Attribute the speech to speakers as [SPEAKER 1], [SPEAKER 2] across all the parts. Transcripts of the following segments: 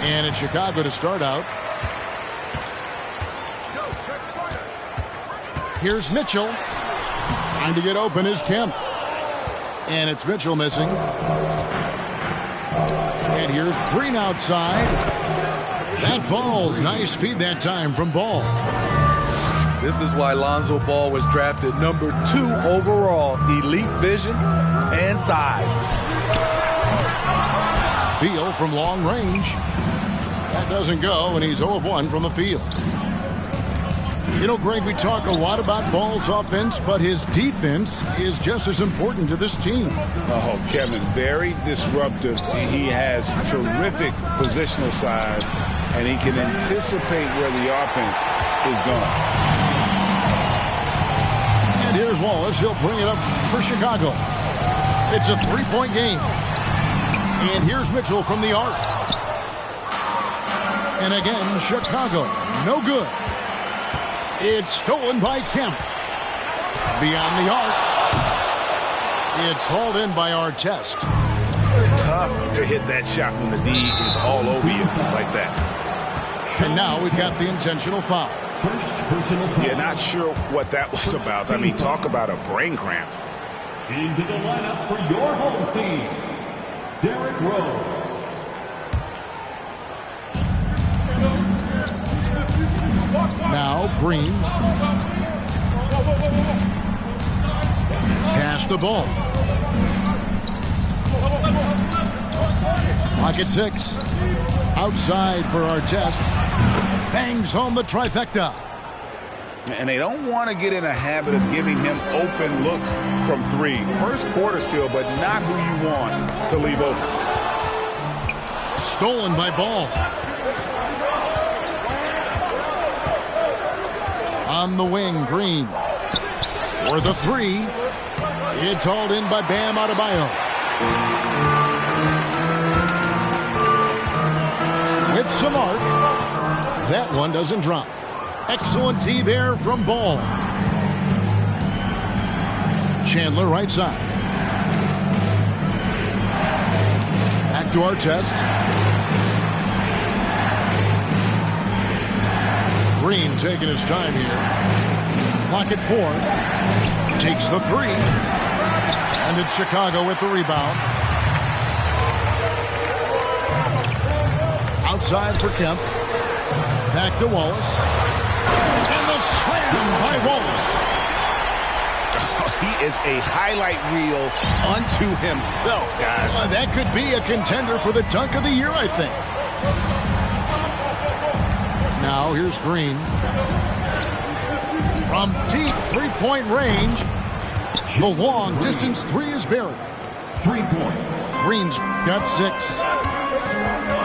[SPEAKER 1] And it's Chicago to start out. Here's Mitchell. Trying to get open is Kemp. And it's Mitchell missing. And here's Green outside. That falls. Nice feed that time from Ball.
[SPEAKER 2] This is why Lonzo Ball was drafted number 2 overall. Elite vision and size.
[SPEAKER 1] Beal from long range. That doesn't go, and he's 0 of 1 from the field. You know, Greg, we talk a lot about Ball's offense, but his defense is just as important to this team.
[SPEAKER 3] Oh, Kevin, very disruptive. He has terrific positional size, and he can anticipate where the offense is going.
[SPEAKER 1] And here's Wallace. He'll bring it up for Chicago. It's a 3-point game. And here's Mitchell from the arc. And again, Chicago, no good. It's stolen by Kemp. Beyond the arc. It's hauled in by Artest.
[SPEAKER 3] Tough to hit that shot when the D is all over you like that.
[SPEAKER 1] And now we've got the intentional foul.
[SPEAKER 4] First personal foul.
[SPEAKER 3] Yeah, not sure what that was about. I mean, talk about a brain cramp.
[SPEAKER 4] Into the lineup for your home team, Derrick Rose.
[SPEAKER 1] Now Green. Pass the ball. Pocket 6. Outside for Artest. Bangs home the trifecta.
[SPEAKER 3] And they don't want to get in a habit of giving him open looks from 3. First quarter still, but not who you want to leave open.
[SPEAKER 1] Stolen by Ball. On the wing, Green. For the 3. It's hauled in by Bam Adebayo. With some arc. That one doesn't drop. Excellent D there from Ball. Chandler right side. Back to Artest. Green taking his time here. Clock at 4. Takes the 3. And it's Chicago with the rebound. Outside for Kemp. Back to Wallace. And the slam by Wallace.
[SPEAKER 3] He is a highlight reel unto himself, guys.
[SPEAKER 1] That could be a contender for the dunk of the year, I think. Now here's Green. From deep three-point range, the long distance 3 is buried.
[SPEAKER 4] 3 points.
[SPEAKER 1] Green's got 6.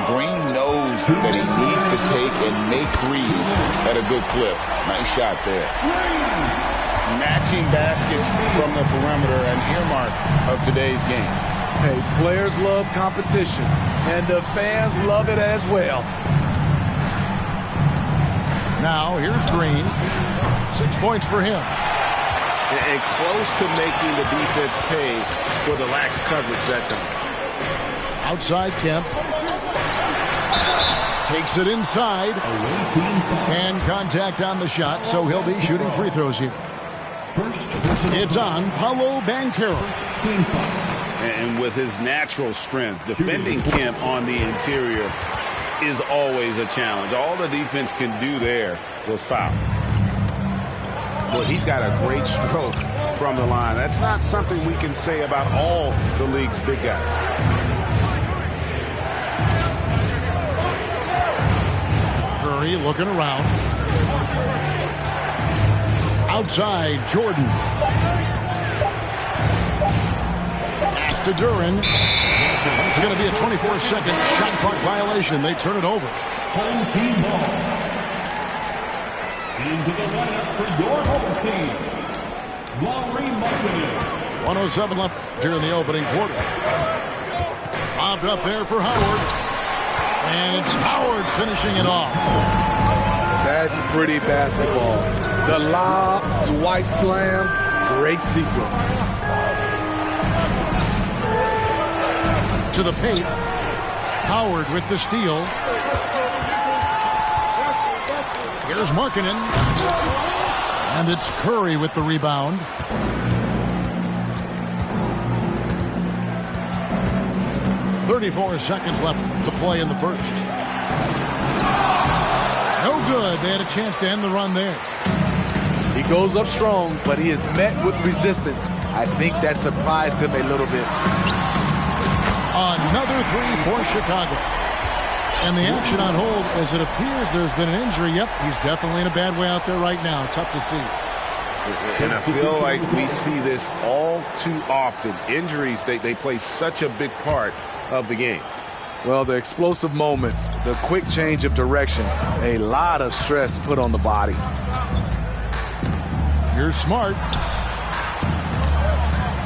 [SPEAKER 3] Green knows that he needs to take and make threes at a good clip. Nice shot there. Matching baskets from the perimeter, an earmark of today's game.
[SPEAKER 2] Hey, players love competition, and the fans love it as well.
[SPEAKER 1] Now here's Green. 6 points for him.
[SPEAKER 3] And close to making the defense pay for the lax coverage that time.
[SPEAKER 1] Outside Kemp. Takes it inside. And contact on the shot, so he'll be shooting free throws here. It's on Paolo Banchero.
[SPEAKER 3] And with his natural strength, defending Kemp on the interior is always a challenge. All the defense can do there was foul. Well, he's got a great stroke from the line. That's not something we can say about all the league's big guys.
[SPEAKER 1] Curry looking around. Outside, Jordan. Pass to Duran. It's going to be a 24-second shot clock violation. They turn it over.
[SPEAKER 4] Home team ball. Into the lineup for your home team, Lauri Markkanen.
[SPEAKER 1] 107 left here in the opening quarter. Bobbed up there for Howard. And it's Howard finishing it off.
[SPEAKER 2] That's pretty basketball. The lob, Dwight slam, great sequence.
[SPEAKER 1] To the paint. Howard with the steal. Here's Markkanen. And it's Curry with the rebound. .34 seconds left to play in the first. No good. They had a chance to end the run there.
[SPEAKER 2] He goes up strong, but he is met with resistance. I think that surprised him a little bit.
[SPEAKER 1] Another three for Chicago. And the action on hold as it appears there's been an injury. Yep, he's definitely in a bad way out there right now. Tough to see.
[SPEAKER 3] And I feel like we see this all too often. Injuries, they play such a big part of the game.
[SPEAKER 2] Well, the explosive moments, the quick change of direction, a lot of stress put on the body.
[SPEAKER 1] Here's Smart.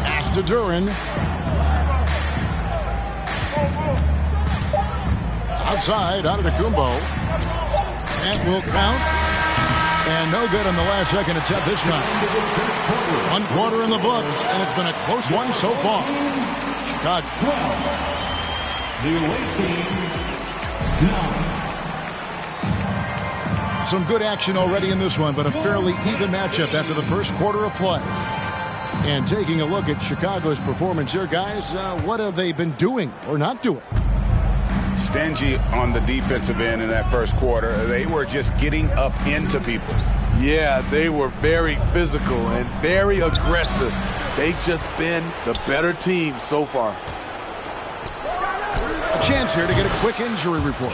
[SPEAKER 1] Pass to Duran. Outside, Antetokounmpo. That will count. And no good on the last second attempt this time. 1 quarter in the books, and it's been a close one so far. Chicago. Some good action already in this one, but a fairly even matchup after the first quarter of play. And taking a look at Chicago's performance here, guys, what have they been doing or not doing?
[SPEAKER 3] Stingy on the defensive end in that first quarter. They were just getting up into people.
[SPEAKER 2] Yeah, they were very physical and very aggressive. They've just been the better team so far.
[SPEAKER 1] A chance here to get a quick injury report.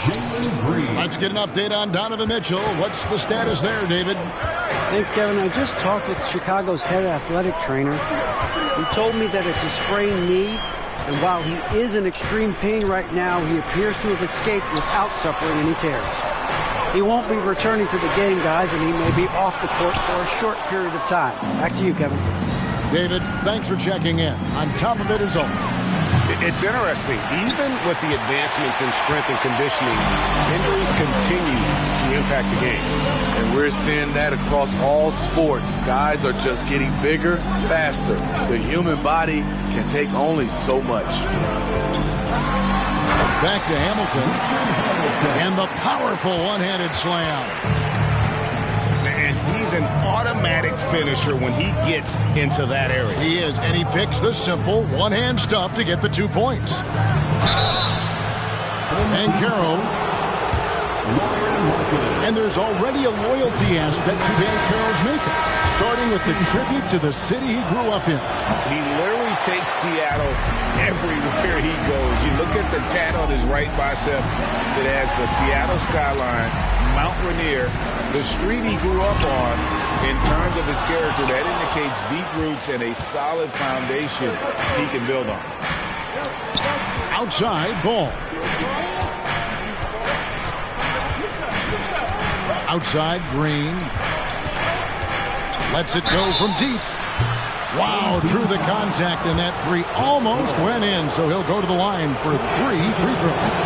[SPEAKER 1] Let's get an update on Donovan Mitchell. What's the status there, David?
[SPEAKER 5] Thanks, Kevin. I just talked with Chicago's head athletic trainer. He told me that it's a sprained knee, and while he is in extreme pain right now, he appears to have escaped without suffering any tears. He won't be returning to the game, guys, and he may be off the court for a short period of time. Back to you, Kevin.
[SPEAKER 1] David, thanks for checking in. On top of it as always.
[SPEAKER 3] It's interesting. Even with the advancements in strength and conditioning, injuries continue to impact the game.
[SPEAKER 2] And we're seeing that across all sports. Guys are just getting bigger, faster. The human body can take only so much.
[SPEAKER 1] Back to Hamilton. And the powerful one-handed slam.
[SPEAKER 3] And he's an automatic finisher when he gets into that area.
[SPEAKER 1] He is, and he picks the simple one-hand stuff to get the 2 points. And Carroll. And there's already a loyalty aspect to Dan Carroll's makeup, starting with the tribute to the city he grew up in.
[SPEAKER 3] He literally takes Seattle everywhere he goes. You look at the tat on his right bicep that has the Seattle skyline, Mount Rainier, the street he grew up on. In terms of his character, that indicates deep roots and a solid foundation he can build on.
[SPEAKER 1] Outside ball. Outside Green. Lets it go from deep. Wow, through the contact, and that three almost went in, so he'll go to the line for 3 free throws.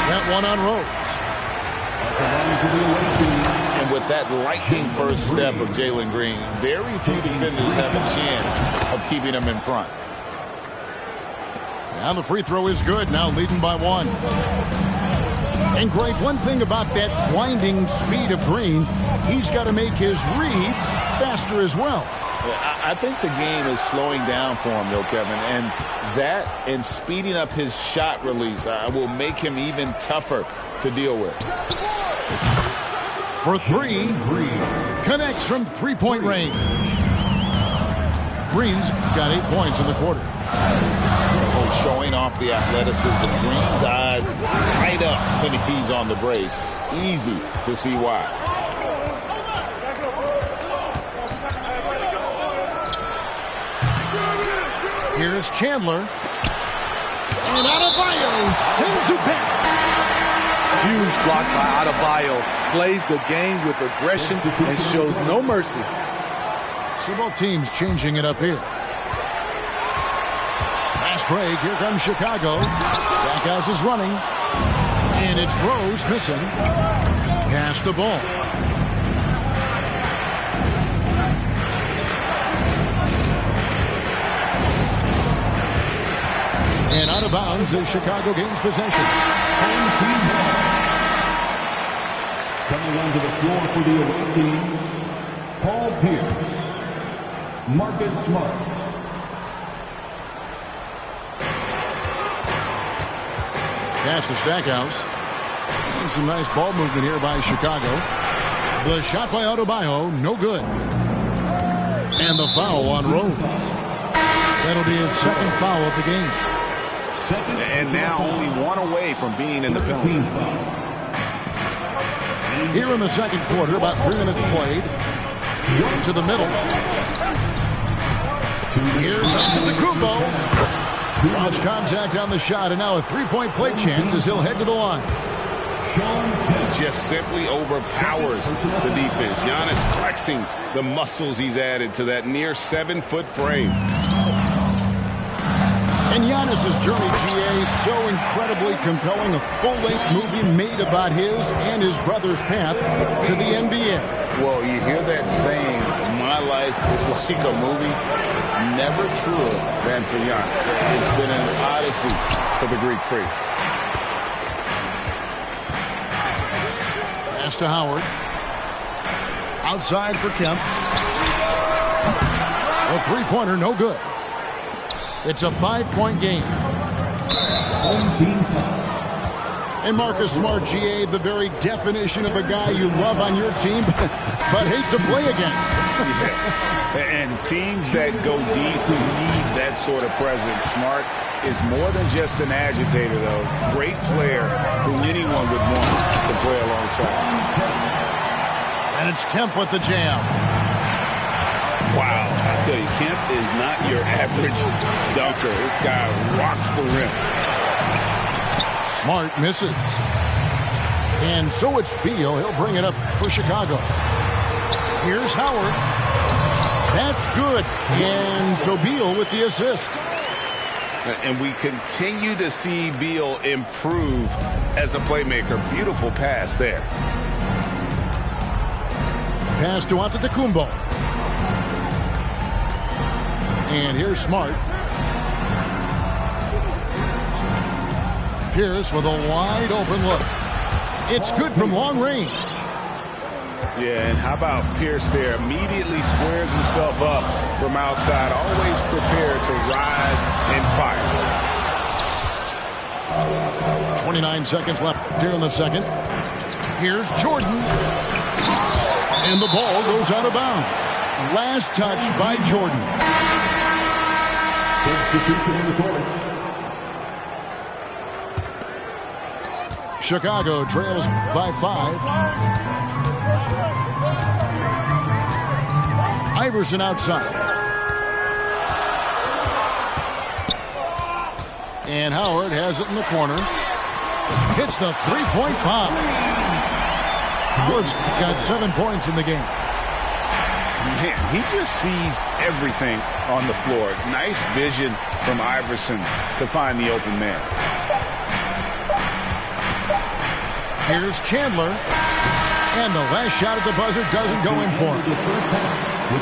[SPEAKER 1] That one on Rose.
[SPEAKER 3] And with that lightning first step of Jalen Green, very few defenders have a chance of keeping him in front.
[SPEAKER 1] Now the free throw is good, now leading by 1. And Greg, one thing about that blinding speed of Green, he's got to make his reads faster as well.
[SPEAKER 3] I think the game is slowing down for him, though, Kevin. And that and speeding up his shot release will make him even tougher to deal with.
[SPEAKER 1] For 3, connects from three-point range. Green's got 8 points in the quarter.
[SPEAKER 3] Showing off the athleticism. Green's eyes light up when he's on the break. Easy to see why.
[SPEAKER 1] Here's Chandler. And Adebayo sends it back.
[SPEAKER 2] Huge block by Adebayo. Plays the game with aggression and shows no mercy.
[SPEAKER 1] So both teams changing it up here. Fast break. Here comes Chicago. Stackhouse is running. And it's Rose missing. Pass the ball. And out of bounds as Chicago gains possession.
[SPEAKER 4] Coming onto the floor for the away team, Paul Pierce, Marcus Smart.
[SPEAKER 1] Pass to Stackhouse. And some nice ball movement here by Chicago. The shot by Adebayo, no good. And the foul on Rose. That'll be his second foul of the game.
[SPEAKER 3] And now only one away from being in the penalty.
[SPEAKER 1] Here in the second quarter, about 3 minutes played. To the middle. Here's Antetokounmpo. Draws contact on the shot, and now a three-point play chance as he'll head to the line.
[SPEAKER 3] Just simply overpowers the defense. Giannis flexing the muscles he's added to that near 7-foot frame.
[SPEAKER 1] And Giannis's journey, GA, so incredibly compelling. A full-length movie made about his and his brother's path to the NBA.
[SPEAKER 3] Well, you hear that saying, my life is like a movie. Never truer than for Giannis. It's been an odyssey for the Greek freak.
[SPEAKER 1] Pass to Howard. Outside for Kemp. A three-pointer, no good. It's a 5-point game.
[SPEAKER 4] Home team foul.
[SPEAKER 1] And Marcus Smart, GA, the very definition of a guy you love on your team, but hate to play against.
[SPEAKER 3] Yeah. And teams that go deep need that sort of presence. Smart is more than just an agitator, though. Great player who anyone would want to play alongside.
[SPEAKER 1] And it's Kemp with the jam.
[SPEAKER 3] Wow. I tell you, Kemp is not your average dunker. This guy rocks the rim.
[SPEAKER 1] Smart misses. And so it's Beal. He'll bring it up for Chicago. Here's Howard. That's good. And so Beal with the assist.
[SPEAKER 3] And we continue to see Beal improve as a playmaker. Beautiful pass there.
[SPEAKER 1] Pass to Antetokounmpo. And here's Smart. Pierce with a wide open look. It's good from long range.
[SPEAKER 3] Yeah, and how about Pierce there? Immediately squares himself up from outside, always prepared to rise and fire.
[SPEAKER 1] 29 seconds left here in the second. Here's Jordan. And the ball goes out of bounds. Last touch by Jordan. Chicago trails by 5. Iverson outside. And Howard has it in the corner. Hits the three-point bomb. Howard's got 7 points in the game.
[SPEAKER 3] Man, he just sees everything on the floor. Nice vision from Iverson to find the open man.
[SPEAKER 1] Here's Chandler. And the last shot at the buzzer doesn't go in for him.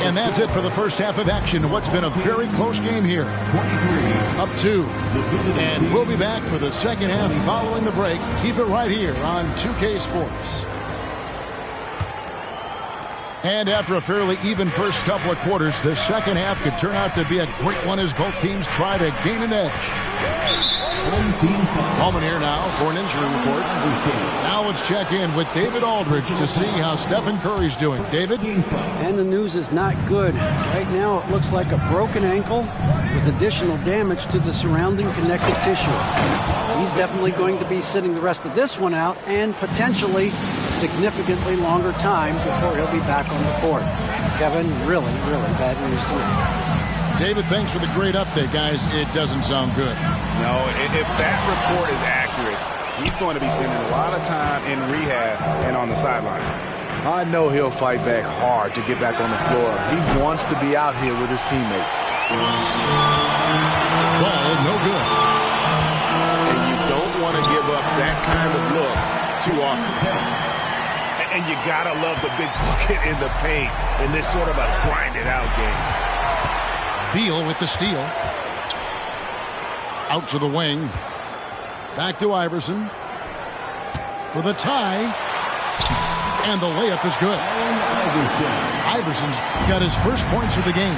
[SPEAKER 1] And that's it for the first half of action. What's been a very close game here. Up 2. And we'll be back for the second half following the break. Keep it right here on 2K Sports. And after a fairly even first couple of quarters, the second half could turn out to be a great one as both teams try to gain an edge. Moment here now for an injury report. Now let's check in with David Aldridge to see how Stephen Curry's doing. David?
[SPEAKER 5] And the news is not good. Right now it looks like a broken ankle with additional damage to the surrounding connective tissue. He's definitely going to be sitting the rest of this one out and potentially a significantly longer time before he'll be back on the court. Kevin, really, really bad news tonight.
[SPEAKER 1] David, thanks for the great update, guys. It doesn't sound good.
[SPEAKER 3] No, if that report is accurate, he's going to be spending a lot of time in rehab and on the sideline.
[SPEAKER 2] I know he'll fight back hard to get back on the floor. He wants to be out here with his teammates.
[SPEAKER 1] Ball, no good.
[SPEAKER 3] And you don't want to give up that kind of look too often. And you got to love the big bucket in the paint in this sort of a grinded-out game.
[SPEAKER 1] Beal with the steal. Out to the wing. Back to Iverson. For the tie. And the layup is good. Iverson's got his first points of the game.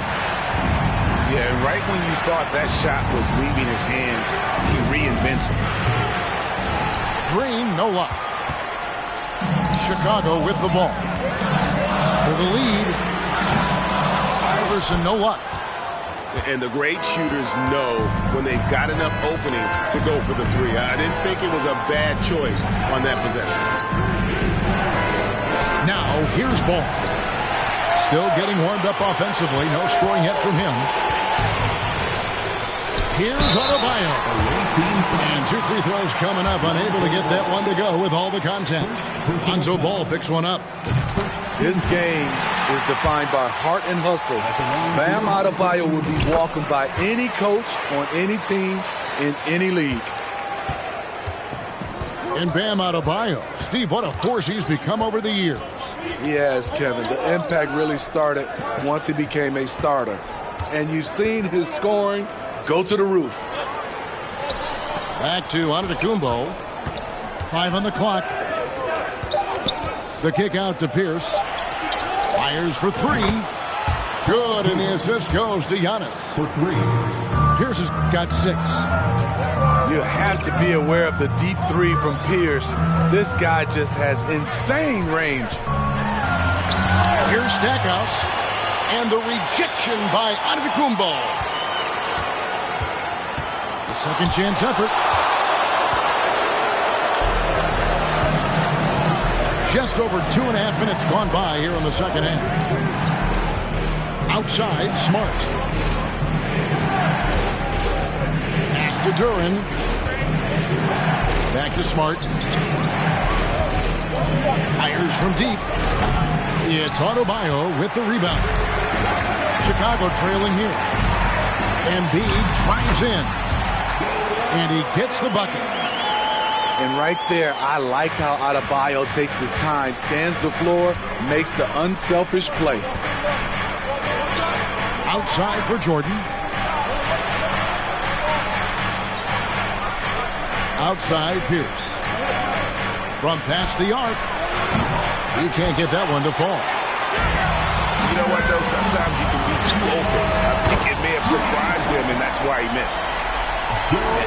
[SPEAKER 3] Yeah, and right when you thought that shot was leaving his hands, he reinvents it.
[SPEAKER 1] Green, no luck. Chicago with the ball. For the lead. Iverson, no luck.
[SPEAKER 3] And the great shooters know when they've got enough opening to go for the three. I didn't think it was a bad choice on that possession.
[SPEAKER 1] Now, here's Ball. Still getting warmed up offensively. No scoring yet from him. Here's Adebayo. And 2 free throws coming up. Unable to get that one to go with all the contact. Lonzo Ball picks one up.
[SPEAKER 2] This game is defined by heart and hustle. Bam Adebayo will be welcomed by any coach on any team in any league.
[SPEAKER 1] And Bam Adebayo. Steve, what a force he's become over the years.
[SPEAKER 2] Yes, Kevin. The impact really started once he became a starter. And you've seen his scoring go to the roof.
[SPEAKER 1] Back to Antetokounmpo. 5 on the clock. The kick out to Pierce. Fires for 3. Good, and the assist goes to Giannis.
[SPEAKER 4] For 3.
[SPEAKER 1] Pierce has got 6.
[SPEAKER 2] You have to be aware of the deep 3 from Pierce. This guy just has insane range.
[SPEAKER 1] Here's Stackhouse. And the rejection by Antetokounmpo. The second chance effort. Just over 2.5 minutes gone by here in the second half. Outside, Smart. Pass to Duran. Back to Smart. Fires from deep. It's Adebayo with the rebound. Chicago trailing here. Embiid drives in. And he gets the bucket.
[SPEAKER 2] And right there, I like how Adebayo takes his time, scans the floor, makes the unselfish play.
[SPEAKER 1] Outside for Jordan. Outside Pierce. From past the arc. He can't get that one to fall.
[SPEAKER 3] You know what, though? Sometimes you can be too open. I think it may have surprised him, and that's why he missed.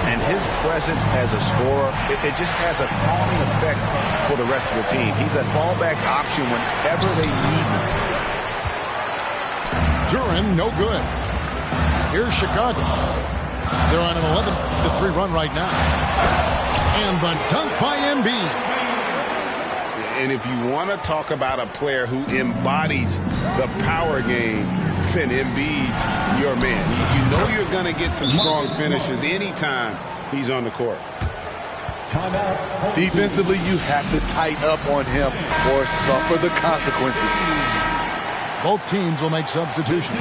[SPEAKER 3] And his presence as a scorer, it just has a calming effect for the rest of the team. He's a fallback option whenever they need him.
[SPEAKER 1] Duran, no good. Here's Chicago. They're on an 11-3 run right now. And the dunk by Embiid.
[SPEAKER 3] And if you want to talk about a player who embodies the power game, then Embiid's your man. You know you're going to get some strong finishes anytime he's on the court.
[SPEAKER 2] Defensively, you have to tighten up on him or suffer the consequences.
[SPEAKER 1] Both teams will make substitutions.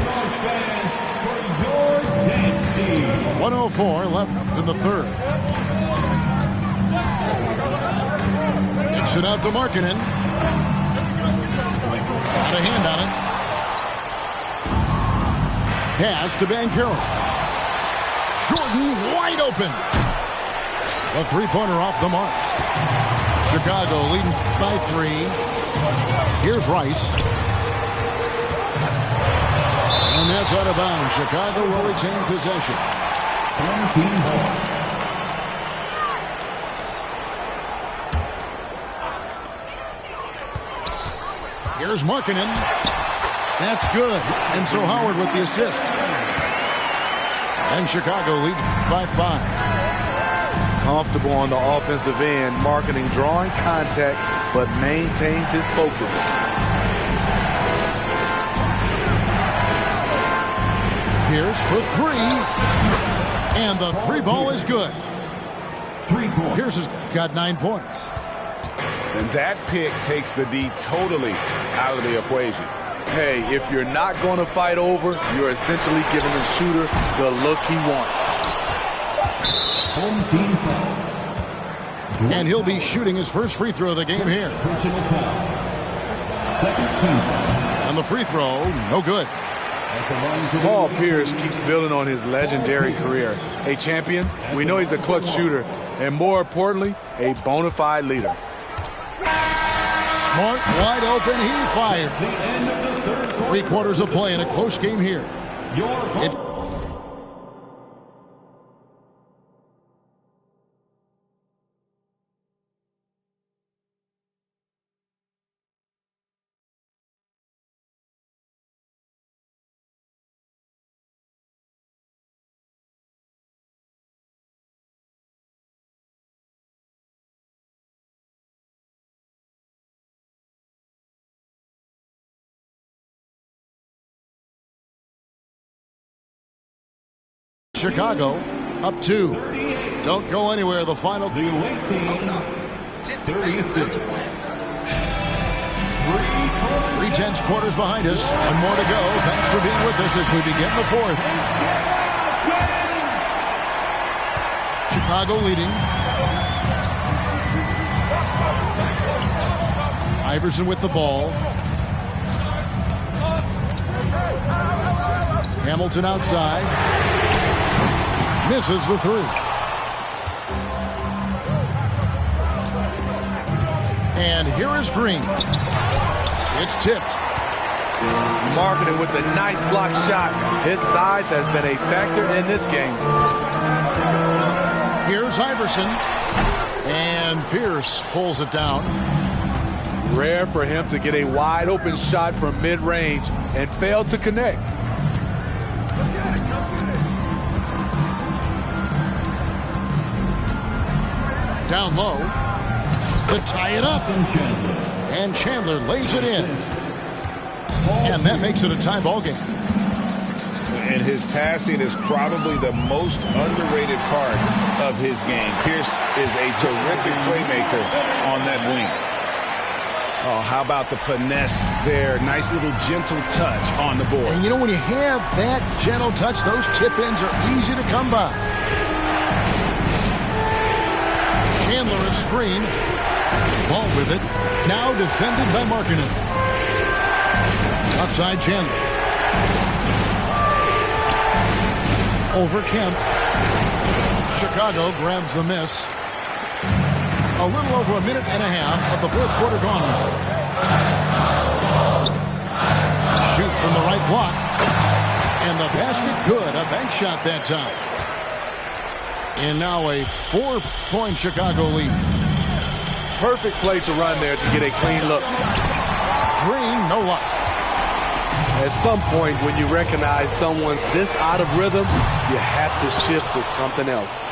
[SPEAKER 1] 104 left in the third. Kicks it out to Markkanen. Got a hand on it. Pass to Banchero. Jordan wide open. A three-pointer off the mark. Chicago leading by 3. Here's Rice. And that's out of bounds. Chicago will retain possession. Here's Markkanen. That's good. And so Howard with the assist. And Chicago leads by 5.
[SPEAKER 2] Comfortable on the offensive end. Markkanen drawing contact, but maintains his focus.
[SPEAKER 1] Pierce for 3. And the 3 ball is good.
[SPEAKER 4] 3 points.
[SPEAKER 1] Pierce has got 9 points.
[SPEAKER 3] And that pick takes the D totally out of the equation.
[SPEAKER 2] Hey, if you're not going to fight over, you're essentially giving the shooter the look he wants.
[SPEAKER 4] Home team foul.
[SPEAKER 1] And he'll be shooting his first free throw of the game here.
[SPEAKER 4] Personal foul. Second team foul.
[SPEAKER 1] And the free throw, no good.
[SPEAKER 2] Paul Pierce keeps building on his legendary career. A champion, we know he's a clutch shooter, and more importantly, a bona fide leader.
[SPEAKER 1] Smart, wide open, he fires. 3 quarters of play in a close game here. Chicago up 2. Don't go anywhere. The final.
[SPEAKER 4] The away team. 36.
[SPEAKER 1] 3 tenths quarters behind us. 1 more to go. Thanks for being with us as we begin the 4th. Chicago leading. Iverson with the ball. Hamilton outside. Misses the 3. And here is Green. It's tipped.
[SPEAKER 2] Marketing with a nice block shot. His size has been a factor in this game.
[SPEAKER 1] Here's Iverson. And Pierce pulls it down.
[SPEAKER 2] Rare for him to get a wide open shot from mid-range and fail to connect.
[SPEAKER 1] Down low to tie it up. And Chandler lays it in. And that makes it a tie ball game.
[SPEAKER 3] And his passing is probably the most underrated part of his game. Pierce is a terrific playmaker on that wing. Oh, how about the finesse there? Nice little gentle touch on the board.
[SPEAKER 1] And you know, when you have that gentle touch, those tip-ins are easy to come by. Chandler a screen. Ball with it. Now defended by Markkanen. Outside Chandler. Over Kemp. Chicago grabs the miss. A little over a minute and a half of the 4th quarter gone. Shoots from the right block. And the basket good. A bank shot that time. And now a 4-point Chicago lead.
[SPEAKER 2] Perfect play to run there to get a clean look.
[SPEAKER 1] Green, no luck.
[SPEAKER 2] At some point, when you recognize someone's this out of rhythm, you have to shift to something else.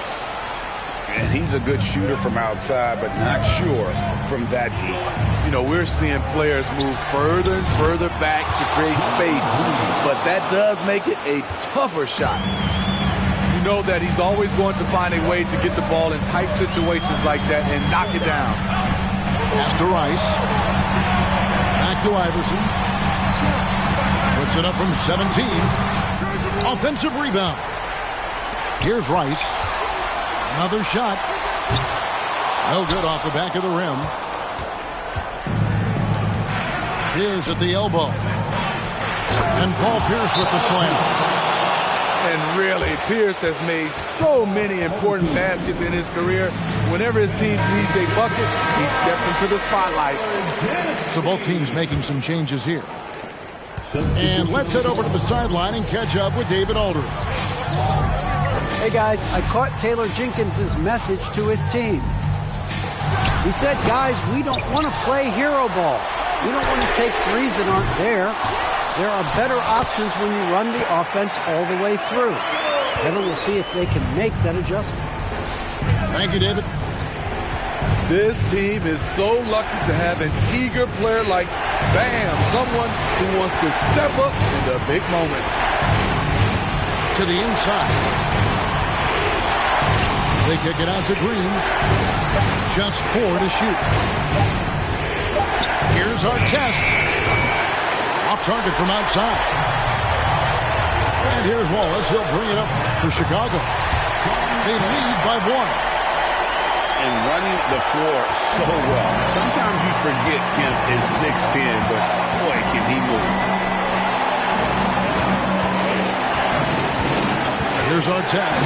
[SPEAKER 3] And he's a good shooter from outside, but not sure from that deep.
[SPEAKER 2] You know, we're seeing players move further and further back to create space, but that does make it a tougher shot. You know that he's always going to find a way to get the ball in tight situations like that and knock it down.
[SPEAKER 1] Pass to Rice. Back to Iverson. Puts it up from 17. Offensive rebound. Here's Rice. Another shot. No good off the back of the rim. Here's at the elbow. And Paul Pierce with the slam.
[SPEAKER 2] And really, Pierce has made so many important baskets in his career. Whenever his team needs a bucket, he steps into the spotlight.
[SPEAKER 1] So both teams making some changes here. And let's head over to the sideline and catch up with David Aldridge.
[SPEAKER 5] Hey guys, I caught Taylor Jenkins' message to his team. He said, guys, we don't want to play hero ball. We don't want to take threes that aren't there. There are better options when you run the offense all the way through. Kevin will see if they can make that adjustment.
[SPEAKER 1] Thank you, David.
[SPEAKER 2] This team is so lucky to have an eager player like Bam, someone who wants to step up in the big moments.
[SPEAKER 1] To the inside. They kick it out to Green. Just 4 to shoot. Here's our test. Off target from outside. And here's Wallace. He'll bring it up for Chicago. They lead by 1.
[SPEAKER 3] And running the floor so well. Sometimes you forget Kemp is 6'10", but boy, can he move.
[SPEAKER 1] Here's our test.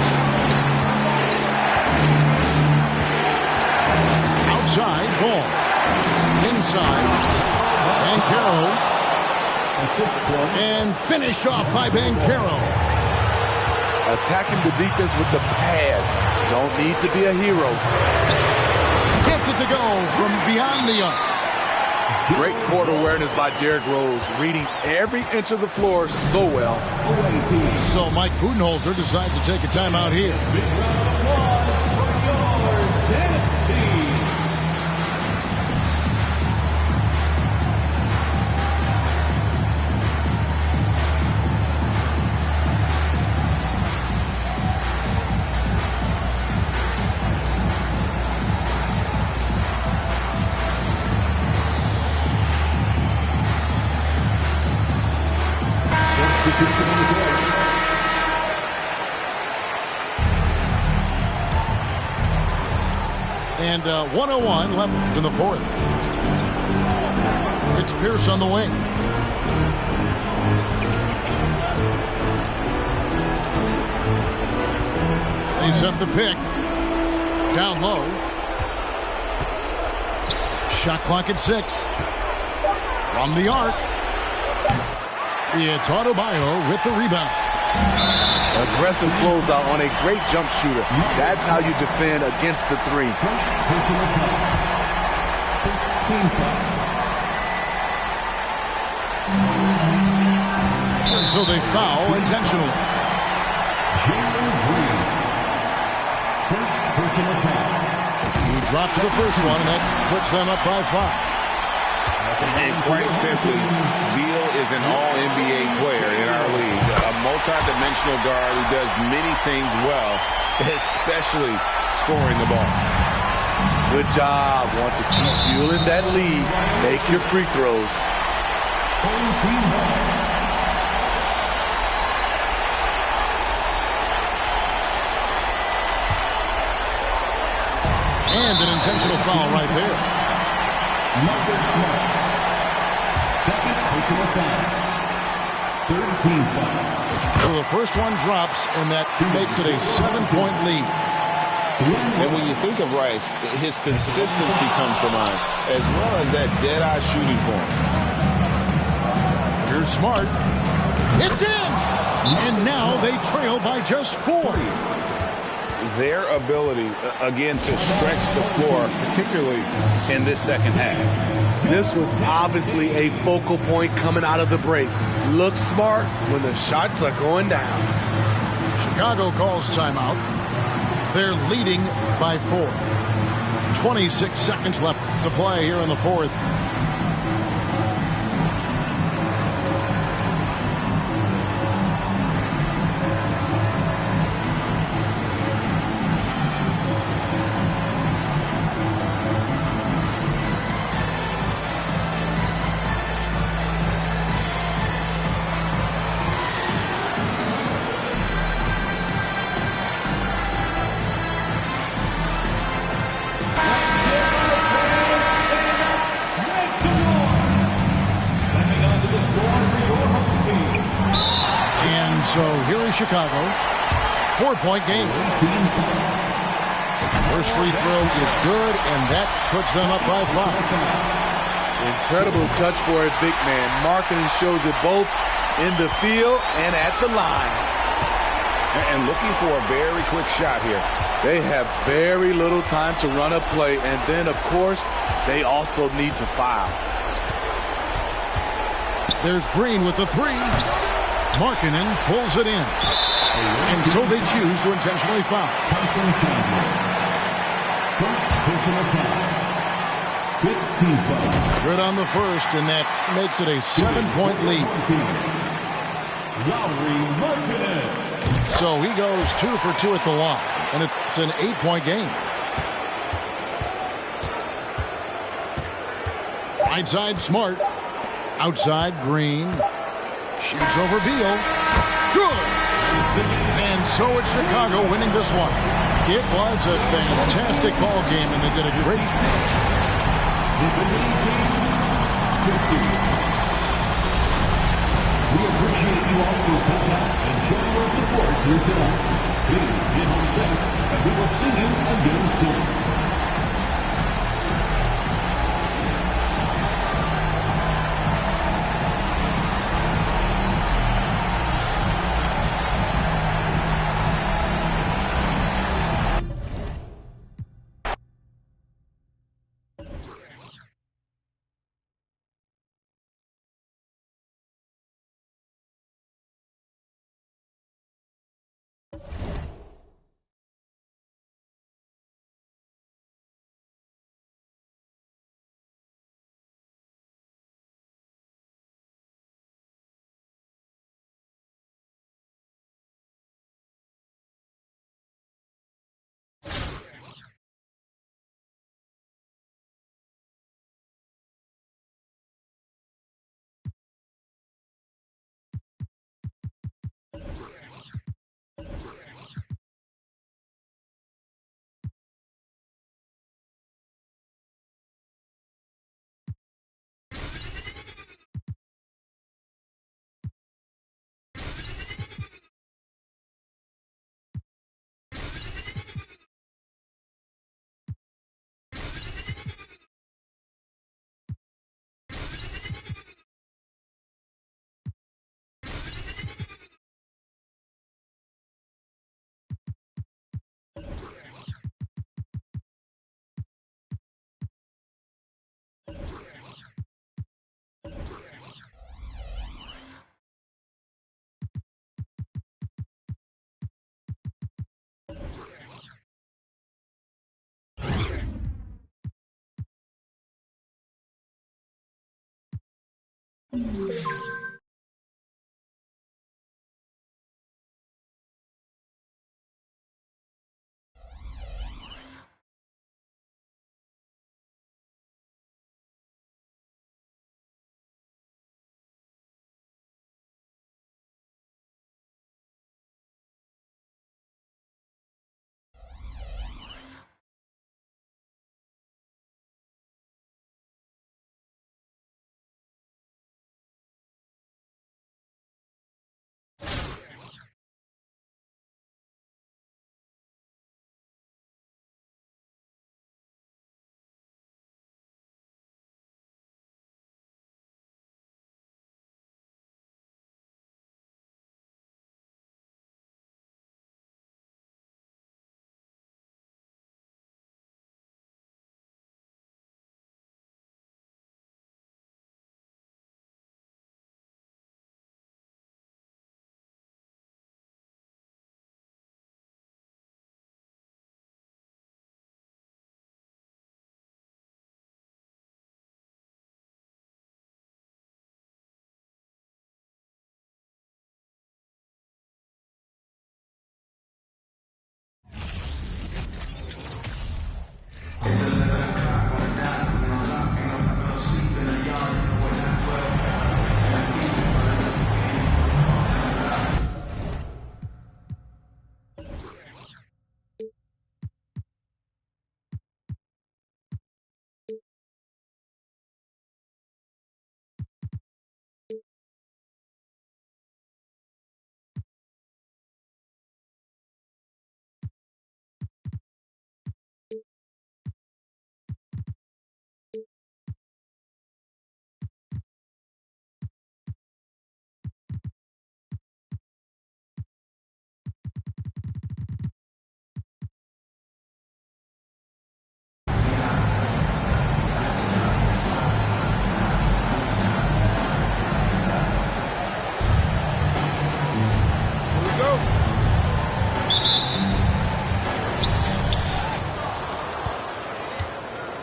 [SPEAKER 1] Outside, ball. side. Banchero. And finished off by Banchero.
[SPEAKER 2] Attacking the defense with the pass. Don't need to be a hero.
[SPEAKER 1] Gets it to go from beyond the arc.
[SPEAKER 2] Great court awareness by Derrick Rose, reading every inch of the floor so well.
[SPEAKER 1] So Mike Budenholzer decides to take a timeout here. And 1:01 left in the fourth. It's Pierce on the wing. They set the pick. Down low. Shot clock at 6. From the arc. It's Adebayo with the rebound.
[SPEAKER 2] Aggressive closeout on a great jump shooter. That's how you defend against the three.
[SPEAKER 1] And so they foul intentionally.
[SPEAKER 4] First personal foul.
[SPEAKER 1] He drops the first one, and that puts them up by 5.
[SPEAKER 3] And quite simply, Beal is an all-NBA player in our league. A multi-dimensional guard who does many things well, especially scoring the ball.
[SPEAKER 2] Good job. Want to keep fueling that lead. Make your free throws.
[SPEAKER 1] And an intentional foul right there.
[SPEAKER 4] Marcus Smart. Second personal foul. Third team foul.
[SPEAKER 1] So the first one drops, and that makes it a 7-point lead.
[SPEAKER 3] And when you think of Rice, his consistency comes to mind, as well as that dead-eye shooting form.
[SPEAKER 1] Here's Smart. It's in! And now they trail by just 4.
[SPEAKER 3] Their ability, again, to stretch the floor, particularly in this second half.
[SPEAKER 2] This was obviously a focal point coming out of the break. Look smart when the shots are going down.
[SPEAKER 1] Chicago calls timeout. They're leading by 4. 26 seconds left to play here in the fourth. So here is Chicago. 4-point game. First free throw is good, and that puts them up by 5.
[SPEAKER 2] Incredible touch for a big man. Marketing shows it both in the field and at the line.
[SPEAKER 3] And looking for a very quick shot here.
[SPEAKER 2] They have very little time to run a play, and then, of course, they also need to foul.
[SPEAKER 1] There's Green with the 3. Markkanen pulls it in. And so they choose to intentionally foul.
[SPEAKER 4] First personal foul. 15 foul.
[SPEAKER 1] Good on the first, and that makes it a 7-point lead.
[SPEAKER 4] Lauri Markkanen.
[SPEAKER 1] So he goes 2 for 2 at the line, and it's an 8-point game. Right side, Smart. Outside, Green. Shoots over Beal. Good! And so it's Chicago winning this one. It was a fantastic ball game, and they did a great
[SPEAKER 4] We appreciate you all for coming out and showing your support here tonight. Please get home safe, and we will see you again soon.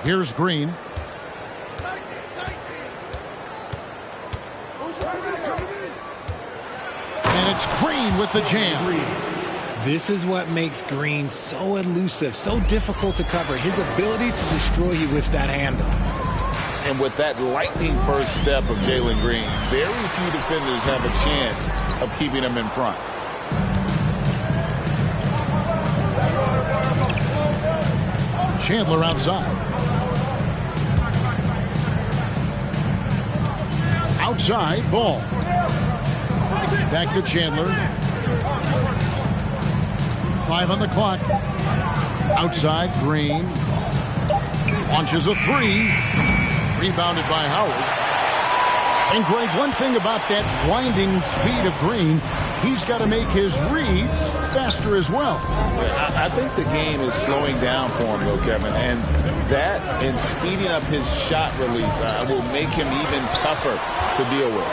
[SPEAKER 1] Here's Green. And it's Green with the jam.
[SPEAKER 6] This is what makes Green so elusive, so difficult to cover. His ability to destroy you with that handle.
[SPEAKER 2] And with that lightning first step of Jalen Green, very few defenders have a chance of keeping him in front.
[SPEAKER 1] Chandler outside. Outside, ball. Back to Chandler. 5 on the clock. Outside, Green. Launches a 3. Rebounded by Howard. And Greg, one thing about that blinding speed of Green, he's got to make his reads faster as well.
[SPEAKER 2] I think the game is slowing down for him, though, Kevin. And that and speeding up his shot release will make him even tougher to deal with.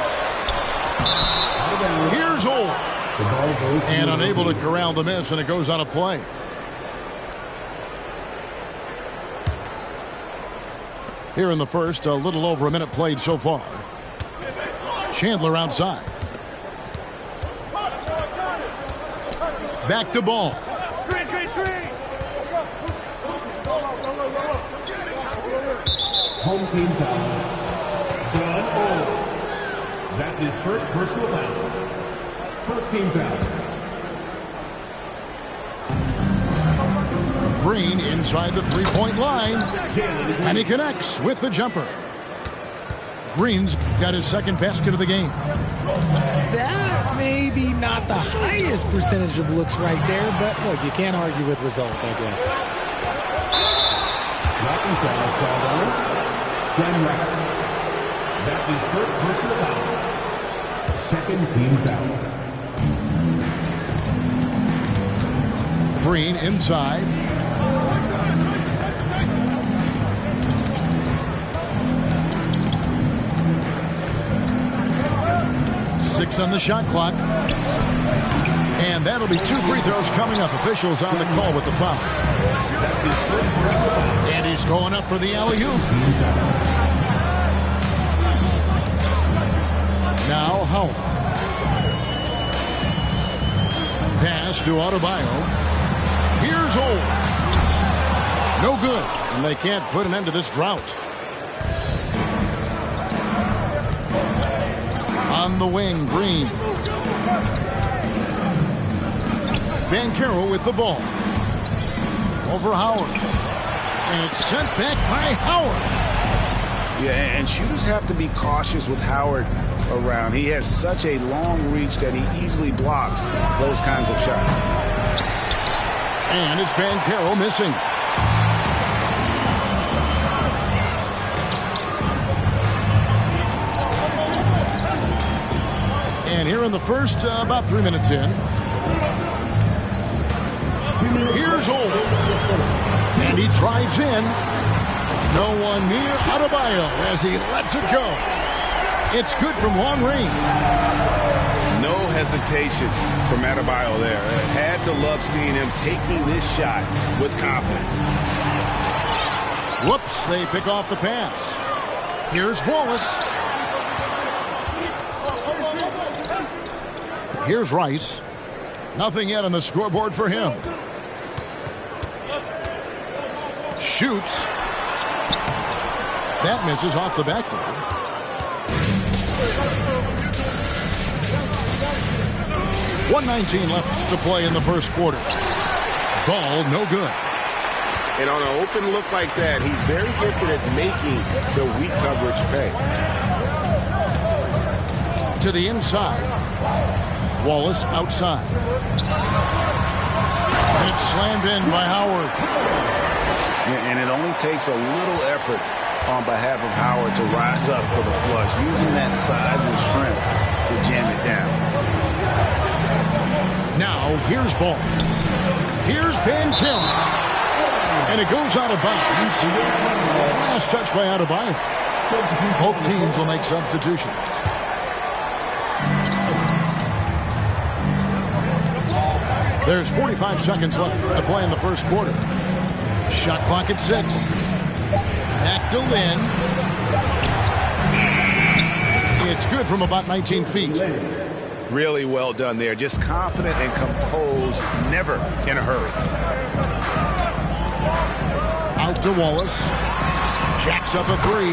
[SPEAKER 1] Here's Ole. And unable to corral the miss, and it goes on a play. Here in the first, a little over a minute played so far. Chandler outside. Back to ball.
[SPEAKER 4] Home team foul. John Ole. That's his first personal foul. First team foul.
[SPEAKER 1] Green inside the three-point line. And he connects with the jumper. Green's got his second basket of the game.
[SPEAKER 6] That may be not the highest percentage of looks right there, but look, you can't argue with results, I guess.
[SPEAKER 4] Knocking foul called on Ken Rex. That's his first personal foul. Second team foul.
[SPEAKER 1] Green inside. Six on the shot clock. And that'll be 2 free throws coming up. Officials on the call with the foul. And he's going up for the alley-oop. Now Howard. Pass to Adebayo. Here's Old. No good, and they can't put an end to this drought. On the wing, Green. Banchero with the ball. Over Howard. And it's sent back by Howard.
[SPEAKER 3] Yeah, and shooters have to be cautious with Howard around. He has such a long reach that he easily blocks those kinds of shots.
[SPEAKER 1] And it's Banchero missing. And here in the first, about 3 minutes in. Here's Old. And he drives in. No one near Adebayo as he lets it go. It's good from long range.
[SPEAKER 3] No hesitation from Adebayo there. Had to love seeing him taking this shot with confidence.
[SPEAKER 1] Whoops, they pick off the pass. Here's Wallace. Here's Rice. Nothing yet on the scoreboard for him. Shoots. That misses off the backboard. .119 left to play in the first quarter. Ball no good.
[SPEAKER 3] And on an open look like that, he's very gifted at making the weak coverage pay.
[SPEAKER 1] To the inside. Wallace outside. And it's slammed in by Howard.
[SPEAKER 3] Yeah, and it only takes a little effort on behalf of Howard to rise up for the flush, using that size and strength to jam it down.
[SPEAKER 1] Now, here's ball. Here's Banchero. And it goes out of bounds. Last touch by Adebayo. Both teams will make substitutions. There's 45 seconds left to play in the first quarter. Shot clock at 6. Back to Lynn. It's good from about 19 feet.
[SPEAKER 3] Really well done there. Just confident and composed, never in a hurry.
[SPEAKER 1] Out to Wallace. Jacks up a 3.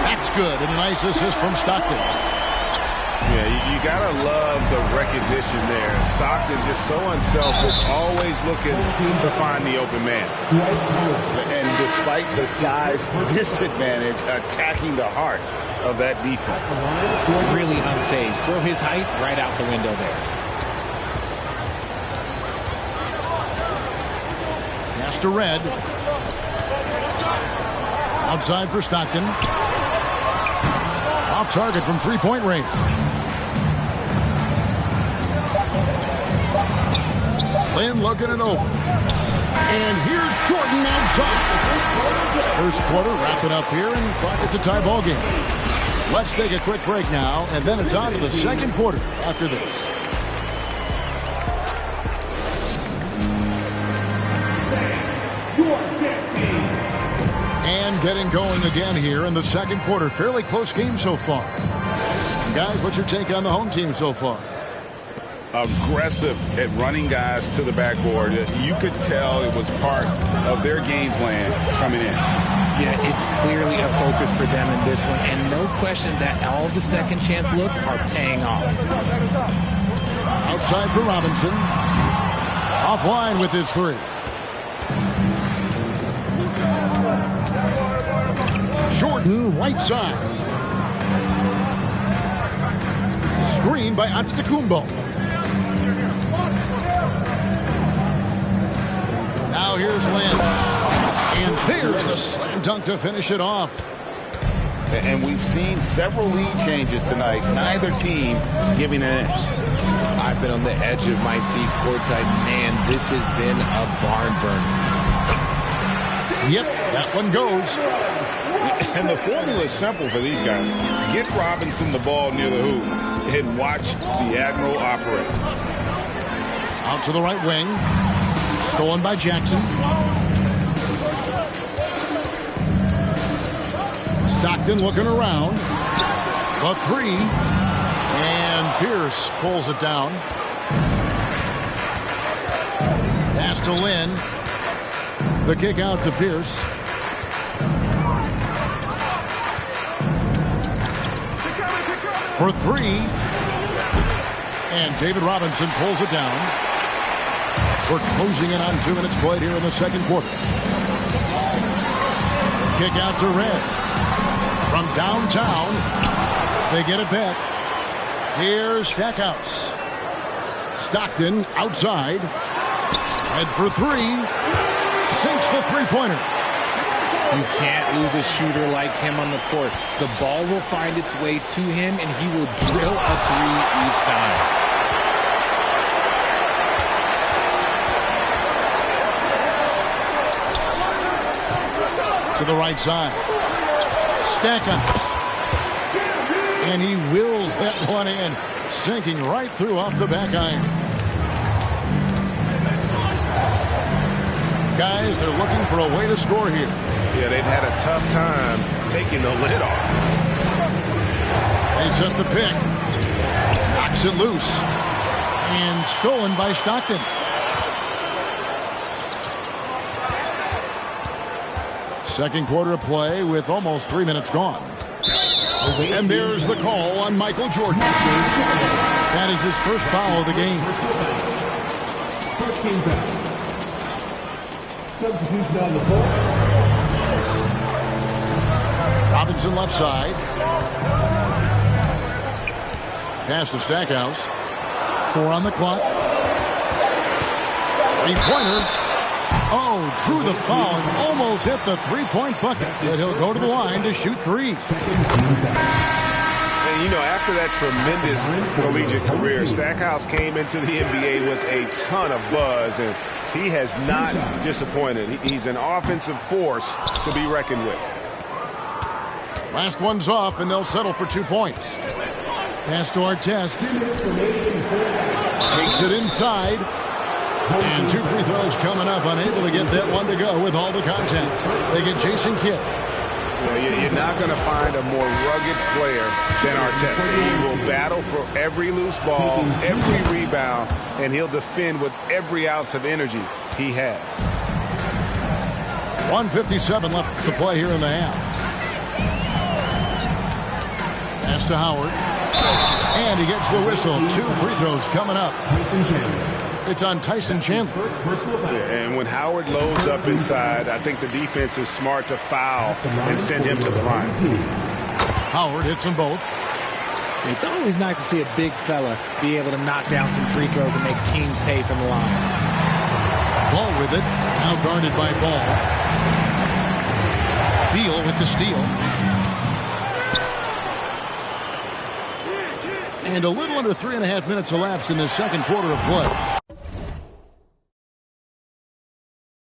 [SPEAKER 1] That's good. And a nice assist from Stockton.
[SPEAKER 3] Yeah, you gotta love the recognition there. Stockton just so unselfish, always looking to find the open man. And despite the size disadvantage, attacking the heart of that defense.
[SPEAKER 6] Really unfazed. Throw his height right out the window there.
[SPEAKER 1] Pass to Red. Outside for Stockton. Off target from three-point range. Lynn looking it over. And here's Jordan outside. First quarter wrapping up here, and it's a tie ball game. Let's take a quick break now, and then it's on to the second quarter after this. And getting going again here in the second quarter. Fairly close game so far. Guys, what's your take on the home team so far?
[SPEAKER 3] Aggressive at running guys to the backboard. You could tell it was part of their game plan coming in.
[SPEAKER 6] Yeah, it's clearly a focus for them in this one, and no question that all the second chance looks are paying off.
[SPEAKER 1] Outside for Robinson. Offline with his 3. Jordan right side. Screen by Antetokounmpo. Now here's Lynn. And there's the slam dunk to finish it off.
[SPEAKER 3] And we've seen several lead changes tonight. Neither team giving an edge.
[SPEAKER 6] I've been on the edge of my seat courtside. Man, this has been a barn burner.
[SPEAKER 1] Yep, that one goes.
[SPEAKER 3] And the formula is simple for these guys. Get Robinson the ball near the hoop and watch the Admiral operate.
[SPEAKER 1] Out to the right wing. Stolen by Jackson. Stockton looking around. The 3. Pierce pulls it down. Pass to Lynn. The kick out to Pierce. For three. And David Robinson pulls it down. We're closing in on 2 minutes played here in the second quarter. Kick out to Red. From downtown, they get it back. Here's Stackhouse. Stockton outside. Head for three. Sinks the three-pointer.
[SPEAKER 6] You can't lose a shooter like him on the court. The ball will find its way to him, and he will drill a three each time.
[SPEAKER 1] To the right side. Stackhouse. And he wills that one in, sinking right through off the back iron. Guys, they're looking for a way to score here.
[SPEAKER 3] Yeah, they've had a tough time taking the lid off.
[SPEAKER 1] They set the pick. Knocks it loose. And stolen by Stockton. Second quarter of play with almost 3 minutes gone. And there's the call on Michael Jordan. That is his first foul of the game.
[SPEAKER 4] First game foul. Substitution on the floor.
[SPEAKER 1] Robinson left side. Pass to Stackhouse. 4 on the clock. Three-pointer. Oh, drew the foul and almost hit the three-point bucket. But he'll go to the line to shoot three.
[SPEAKER 3] And, you know, after that tremendous collegiate career, Stackhouse came into the NBA with a ton of buzz, and he has not disappointed. He's an offensive force to be reckoned with.
[SPEAKER 1] Last one's off, and they'll settle for 2 points. Pass to Artest. Takes it inside. And 2 free throws coming up, unable to get that one to go with all the contact. They get Jason Kidd.
[SPEAKER 3] You're not going to find a more rugged player than Artest. He will battle for every loose ball, every rebound, and he'll defend with every ounce of energy he has.
[SPEAKER 1] 1:57 left to play here in the half. Pass to Howard. And he gets the whistle. 2 free throws coming up. It's on Tyson Chandler.
[SPEAKER 3] And when Howard loads up inside, I think the defense is smart to foul and send him to the line.
[SPEAKER 1] Howard hits them both.
[SPEAKER 6] It's always nice to see a big fella be able to knock down some free throws and make teams pay from the line.
[SPEAKER 1] Ball with it. Now guarded by Ball. Beal with the steal. And a little under 3.5 minutes elapsed in the second quarter of play.